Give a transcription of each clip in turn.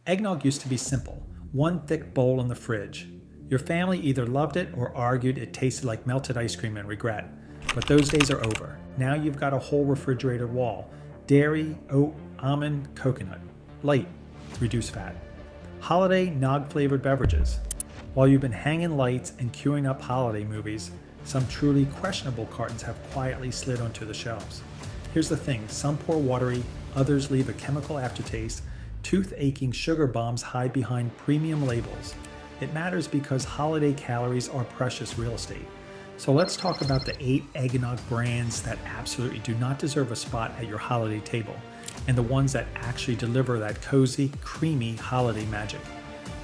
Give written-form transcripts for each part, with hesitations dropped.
Eggnog used to be simple, one thick bowl in the fridge. Your family either loved it or argued it tasted like melted ice cream and regret. But those days are over. Now you've got a whole refrigerator wall. Dairy, oat, almond, coconut. Light, reduced fat. Holiday nog-flavored beverages. While you've been hanging lights and queuing up holiday movies, some truly questionable cartons have quietly slid onto the shelves. Here's the thing, some pour watery, others leave a chemical aftertaste, tooth-aching sugar bombs hide behind premium labels. It matters because holiday calories are precious real estate. So let's talk about the 8 eggnog brands that absolutely do not deserve a spot at your holiday table, and the ones that actually deliver that cozy, creamy holiday magic.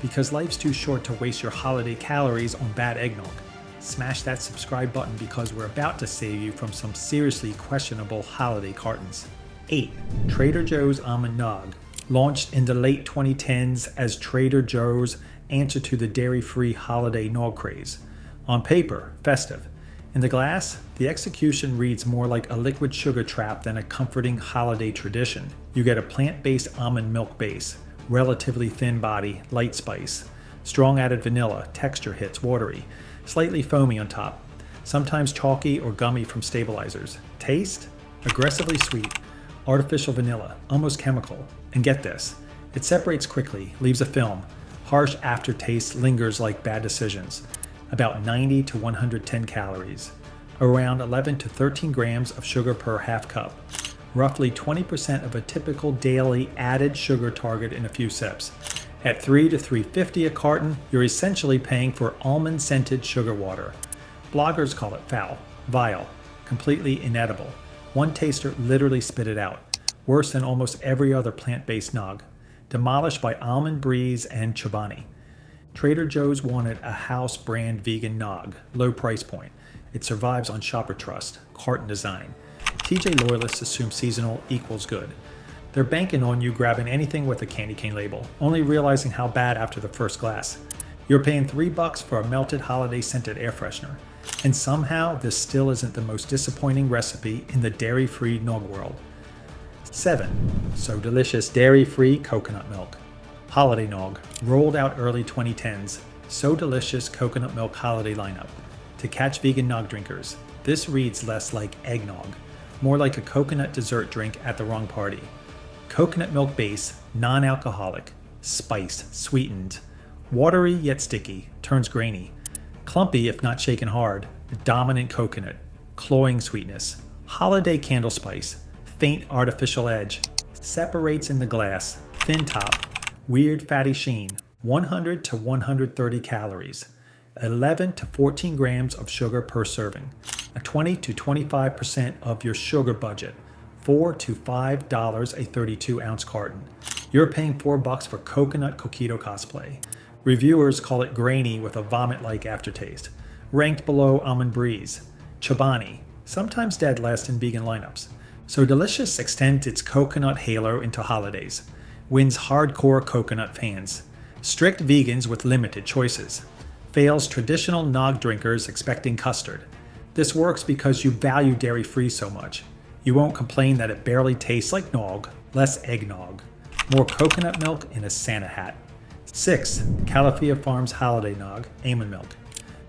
Because life's too short to waste your holiday calories on bad eggnog. Smash that subscribe button because we're about to save you from some seriously questionable holiday cartons. 8. Trader Joe's Almond Nog. Launched in the late 2010s as Trader Joe's answer to the dairy-free holiday nog craze. On paper, festive. In the glass, the execution reads more like a liquid sugar trap than a comforting holiday tradition. You get a plant-based almond milk base, relatively thin body, light spice, strong added vanilla, texture hits watery, slightly foamy on top, sometimes chalky or gummy from stabilizers. Taste? Aggressively sweet, artificial vanilla, almost chemical. And get this, it separates quickly, leaves a film. Harsh aftertaste lingers like bad decisions. About 90 to 110 calories. Around 11 to 13 grams of sugar per half cup. Roughly 20% of a typical daily added sugar target in a few sips. At $3 to $3.50 a carton, you're essentially paying for almond-scented sugar water. Bloggers call it foul, vile, completely inedible. One taster literally spit it out. Worse than almost every other plant-based nog. Demolished by Almond Breeze and Chobani. Trader Joe's wanted a house brand vegan nog, low price point. It survives on shopper trust, carton design. TJ loyalists assume seasonal equals good. They're banking on you grabbing anything with a candy cane label, only realizing how bad after the first glass. You're paying $3 for a melted holiday scented air freshener. And somehow this still isn't the most disappointing recipe in the dairy-free nog world. 7. So delicious dairy-free coconut milk. Holiday Nog, rolled out early 2010s. So delicious coconut milk holiday lineup. To catch vegan nog drinkers, this reads less like eggnog, more like a coconut dessert drink at the wrong party. Coconut milk base, non-alcoholic, spiced, sweetened, watery yet sticky, turns grainy. Clumpy if not shaken hard, dominant coconut, cloying sweetness, holiday candle spice, faint artificial edge, separates in the glass, thin top, weird fatty sheen, 100 to 130 calories, 11 to 14 grams of sugar per serving, a 20 to 25% of your sugar budget, $4 to $5 a 32-ounce carton. You're paying $4 for coconut coquito cosplay. Reviewers call it grainy with a vomit-like aftertaste. Ranked below Almond Breeze. Chobani, sometimes dead last in vegan lineups. So delicious extends its coconut halo into holidays. Wins hardcore coconut fans. Strict vegans with limited choices. Fails traditional nog drinkers expecting custard. This works because you value dairy-free so much. You won't complain that it barely tastes like nog, less eggnog. More coconut milk in a Santa hat. 6. Califia Farms Holiday Nog, Almond Milk.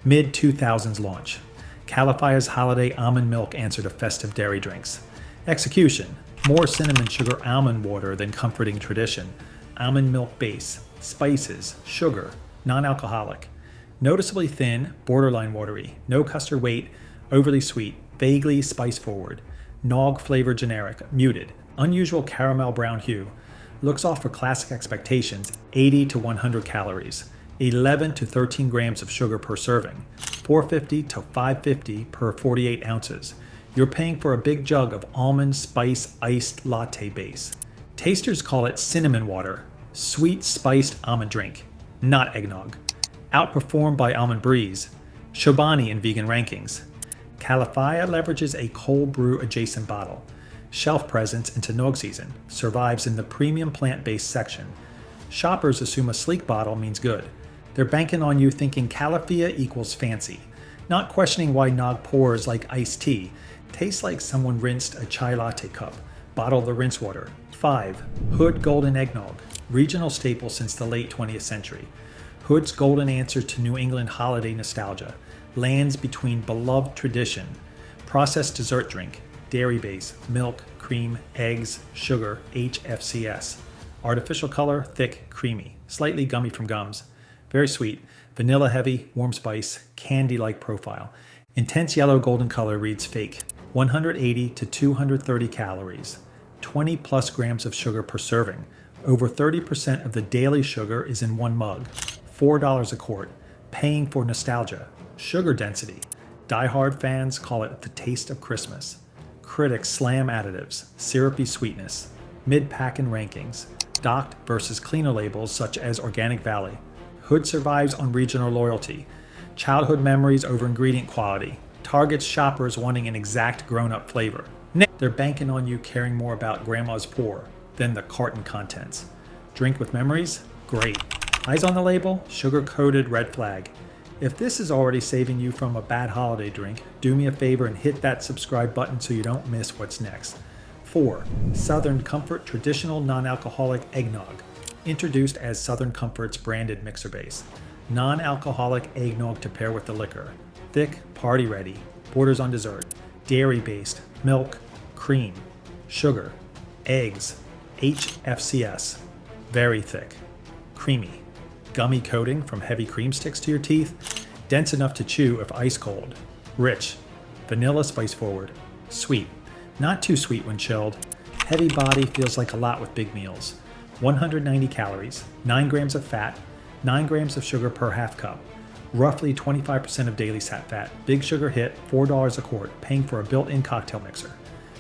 Mid-2000s launch. Califia's holiday almond milk answer to festive dairy drinks. Execution. More cinnamon sugar almond water than comforting tradition. Almond milk base. Spices. Sugar. Non-alcoholic. Noticeably thin, borderline watery. No custard weight. Overly sweet. Vaguely spice forward. Nog flavor generic. Muted. Unusual caramel brown hue. Looks off for classic expectations. 80 to 100 calories. 11 to 13 grams of sugar per serving. $4.50 to $5.50 per 48 ounces. You're paying for a big jug of almond spice iced latte base. Tasters call it cinnamon water, sweet spiced almond drink, not eggnog. Outperformed by Almond Breeze, Chobani in vegan rankings. Califia leverages a cold brew adjacent bottle. Shelf presence into nog season, survives in the premium plant-based section. Shoppers assume a sleek bottle means good. They're banking on you thinking Califia equals fancy, not questioning why nog pours like iced tea, tastes like someone rinsed a chai latte cup, bottle the rinse water. 5. Hood Golden Eggnog, regional staple since the late 20th century. Hood's golden answer to New England holiday nostalgia lands between beloved tradition, processed dessert drink, dairy base, milk, cream, eggs, sugar, HFCS. Artificial color, thick, creamy, slightly gummy from gums. Very sweet, vanilla heavy, warm spice, candy-like profile. Intense yellow golden color reads fake. 180 to 230 calories. 20 plus grams of sugar per serving. Over 30% of the daily sugar is in one mug. $4 a quart. Paying for nostalgia. Sugar density. Die-hard fans call it the taste of Christmas. Critics slam additives, syrupy sweetness, mid-pack and rankings, docked versus cleaner labels such as Organic Valley. Hood survives on regional loyalty, childhood memories over ingredient quality, targets shoppers wanting an exact grown-up flavor. They're banking on you caring more about grandma's pour than the carton contents. Drink with memories? Great. Eyes on the label? Sugar-coated red flag. If this is already saving you from a bad holiday drink, do me a favor and hit that subscribe button so you don't miss what's next. 4. Southern Comfort Traditional Non-Alcoholic Eggnog. Introduced as Southern Comfort's branded mixer base. Non-alcoholic eggnog to pair with the liquor. Thick, party ready, borders on dessert. Dairy-based, milk, cream, sugar, eggs, HFCS. Very thick, creamy. Gummy coating from heavy cream sticks to your teeth, dense enough to chew if ice cold. Rich, vanilla spice forward, sweet, not too sweet when chilled. Heavy body feels like a lot with big meals. 190 calories, 9 grams of fat, 9 grams of sugar per half cup. Roughly 25% of daily sat fat. Big sugar hit, $4 a quart, paying for a built-in cocktail mixer.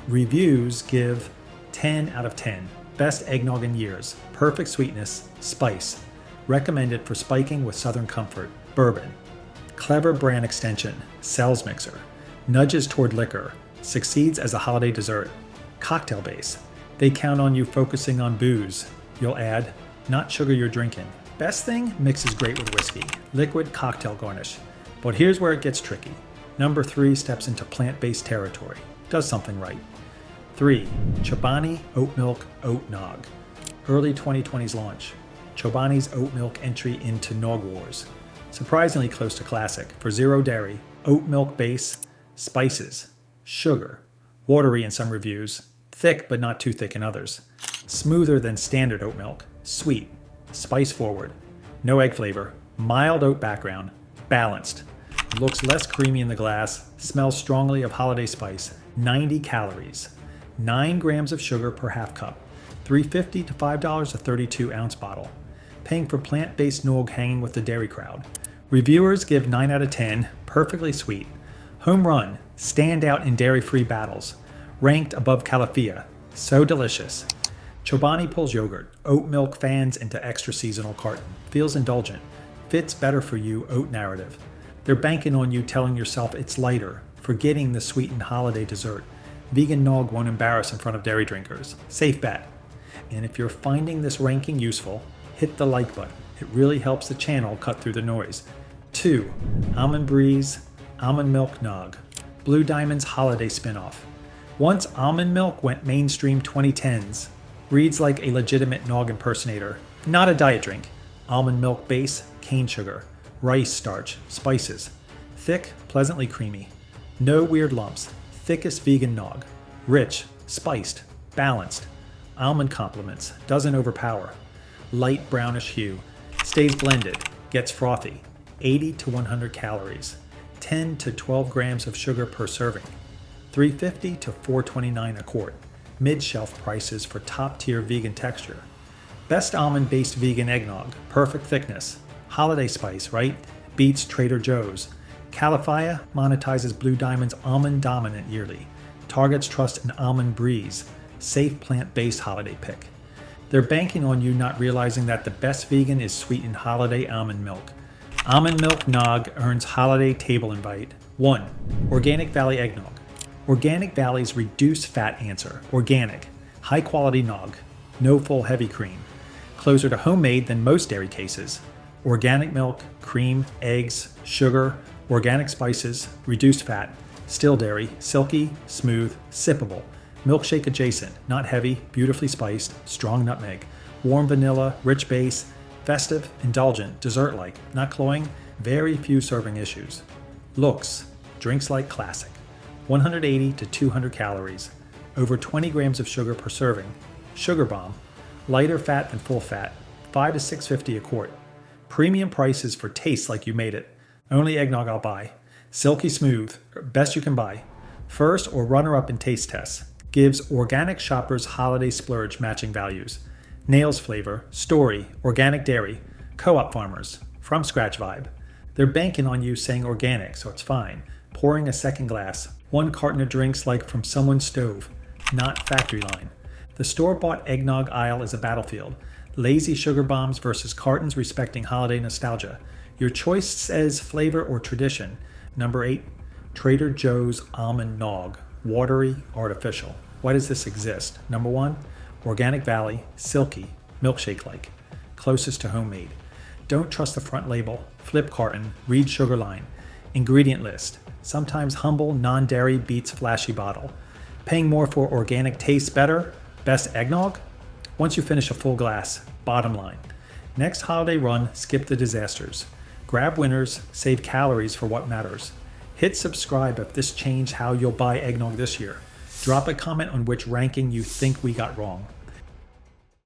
Reviews give 10 out of 10. Best eggnog in years. Perfect sweetness, spice. Recommended for spiking with Southern Comfort. Bourbon. Clever brand extension. Sells mixer. Nudges toward liquor. Succeeds as a holiday dessert. Cocktail base. They count on you focusing on booze. You'll add, not sugar you're drinking. Best thing, mixes great with whiskey. Liquid cocktail garnish. But here's where it gets tricky. Number 3 steps into plant-based territory. Does something right. 3. Chobani Oat Nog. Early 2020s launch. Chobani's oat milk entry into Nog Wars. Surprisingly close to classic. For zero dairy, oat milk base, spices, sugar, watery in some reviews, thick but not too thick in others. Smoother than standard oat milk, sweet, spice forward, no egg flavor, mild oat background, balanced. Looks less creamy in the glass, smells strongly of holiday spice, 90 calories, 9 grams of sugar per half cup, $3.50 to $5 a 32-ounce bottle. Paying for plant-based nog hanging with the dairy crowd. Reviewers give 9 out of 10, perfectly sweet. Home run, stand out in dairy-free battles. Ranked above Califia, so delicious. Chobani pulls yogurt, oat milk fans into extra seasonal carton. Feels indulgent, fits better for you oat narrative. They're banking on you telling yourself it's lighter, forgetting the sweetened holiday dessert. Vegan nog won't embarrass in front of dairy drinkers. Safe bet. And if you're finding this ranking useful, hit the like button. It really helps the channel cut through the noise. 2. Almond Breeze, Almond Milk Nog. Blue Diamond's holiday spinoff. Once almond milk went mainstream 2010s. Reads like a legitimate nog impersonator. Not a diet drink. Almond milk base, cane sugar, rice starch, spices. Thick, pleasantly creamy. No weird lumps. Thickest vegan nog. Rich, spiced, balanced. Almond compliments, doesn't overpower. Light brownish hue. Stays blended, gets frothy. 80 to 100 calories. 10 to 12 grams of sugar per serving. $3.50 to $4.29 a quart. Mid-shelf prices for top-tier vegan texture. Best almond-based vegan eggnog, perfect thickness. Holiday spice, right? Beats Trader Joe's. Califia monetizes Blue Diamond's almond dominant yearly. Targets trust in Almond Breeze, safe plant-based holiday pick. They're banking on you not realizing that the best vegan is sweetened holiday almond milk. Almond Milk Nog earns holiday table invite. 1. Organic Valley Eggnog. Organic Valley's reduced fat answer. Organic. High quality nog. No full heavy cream. Closer to homemade than most dairy cases. Organic milk, cream, eggs, sugar, organic spices, reduced fat. Still dairy, silky, smooth, sippable. Milkshake adjacent, not heavy, beautifully spiced, strong nutmeg. Warm vanilla, rich base, festive, indulgent, dessert-like, not cloying, very few serving issues. Looks, drinks like classic. 180 to 200 calories. Over 20 grams of sugar per serving. Sugar bomb. Lighter fat than full fat. 5 to 6.50 a quart. Premium prices for taste like you made it. Only eggnog I'll buy. Silky smooth, best you can buy. First or runner-up in taste tests. Gives organic shoppers holiday splurge matching values. Nails flavor, story, organic dairy, co-op farmers, from scratch vibe. They're banking on you saying organic, so it's fine. Pouring a second glass. 1 carton of drinks like from someone's stove, not factory line. The store-bought eggnog aisle is a battlefield. Lazy sugar bombs versus cartons respecting holiday nostalgia. Your choice says flavor or tradition. Number 8, Trader Joe's Almond Nog. Watery, artificial. Why does this exist? Number 1, Organic Valley, silky, milkshake-like. Closest to homemade. Don't trust the front label. Flip carton, read sugar line. Ingredient list. Sometimes humble, non-dairy beats flashy bottle. Paying more for organic tastes better? Best eggnog? Once you finish a full glass, bottom line. Next holiday run, skip the disasters. Grab winners, save calories for what matters. Hit subscribe if this changed how you'll buy eggnog this year. Drop a comment on which ranking you think we got wrong.